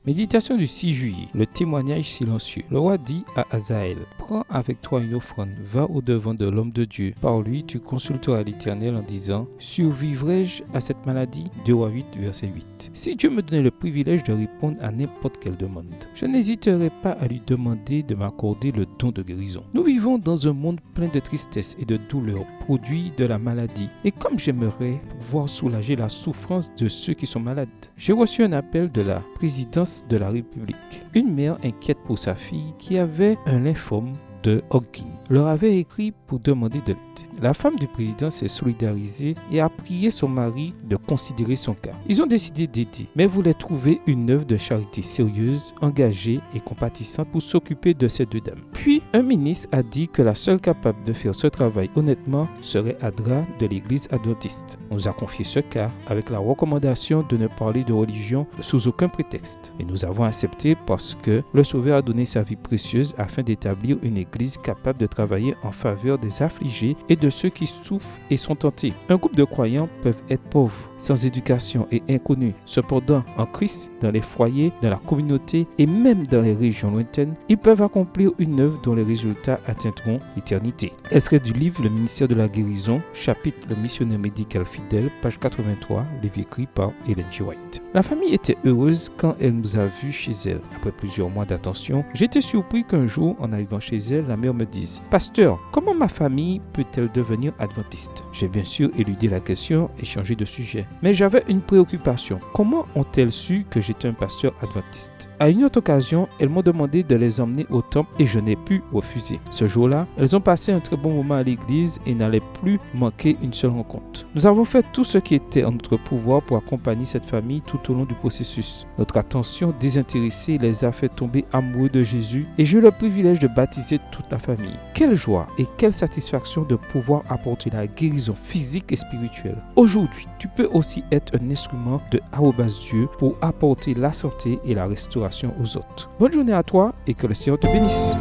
Méditation du 6 juillet, le témoignage silencieux. Le roi dit à Hazaël, prends avec toi une offrande, va au-devant de l'homme de Dieu. Par lui, tu consulteras l'Éternel en disant, survivrai-je à cette maladie? 2 Rois 8, verset 8. Si Dieu me donnait le privilège de répondre à n'importe quelle demande, je n'hésiterais pas à lui demander de m'accorder le don de guérison. Nous vivons dans un monde plein de tristesse et de douleur, produit de la maladie. Et comme j'aimerais pouvoir soulager la souffrance de ceux qui sont malades, j'ai reçu un appel de la présidence de la République. Une mère inquiète pour sa fille qui avait un lymphome de Hodgkin leur avait écrit pour demander de l'aide. La femme du président s'est solidarisée et a prié son mari de considérer son cas. Ils ont décidé d'aider, mais voulaient trouver une œuvre de charité sérieuse, engagée et compatissante pour s'occuper de ces deux dames. Puis, un ministre a dit que la seule capable de faire ce travail honnêtement serait Adra de l'église adventiste. On nous a confié ce cas avec la recommandation de ne parler de religion sous aucun prétexte. Et nous avons accepté parce que le Sauveur a donné sa vie précieuse afin d'établir une église capable de travailler en faveur des affligés et de ceux qui souffrent et sont tentés. Un groupe de croyants peuvent être pauvres, sans éducation et inconnus. Cependant, en Christ, dans les foyers, dans la communauté et même dans les régions lointaines, ils peuvent accomplir une œuvre dont les résultats atteindront l'éternité. Extrait du livre Le ministère de la guérison, chapitre Le missionnaire médical fidèle, page 83, livre écrit par Ellen G. White. La famille était heureuse quand elle nous a vus chez elle. Après plusieurs mois d'attention, j'étais surpris qu'un jour, en arrivant chez elle, la mère me dise « Pasteur, comment ma famille peut-elle devenir adventiste ?» J'ai bien sûr éludé la question et changé de sujet. Mais j'avais une préoccupation. Comment ont-elles su que j'étais un pasteur adventiste? À une autre occasion, elles m'ont demandé de les emmener au temple et je n'ai pu refuser. Ce jour-là, elles ont passé un très bon moment à l'église et n'allaient plus manquer une seule rencontre. Nous avons fait tout ce qui était en notre pouvoir pour accompagner cette famille tout au long du processus. Notre attention désintéressée les a fait tomber amoureux de Jésus et j'ai eu le privilège de baptiser toute la famille. Quelle joie et quelle satisfaction de pouvoir apporter la guérison physique et spirituelle. Aujourd'hui, tu peux aussi être un instrument de Dieu pour apporter la santé et la restauration aux autres. Bonne journée à toi et que le Seigneur te bénisse.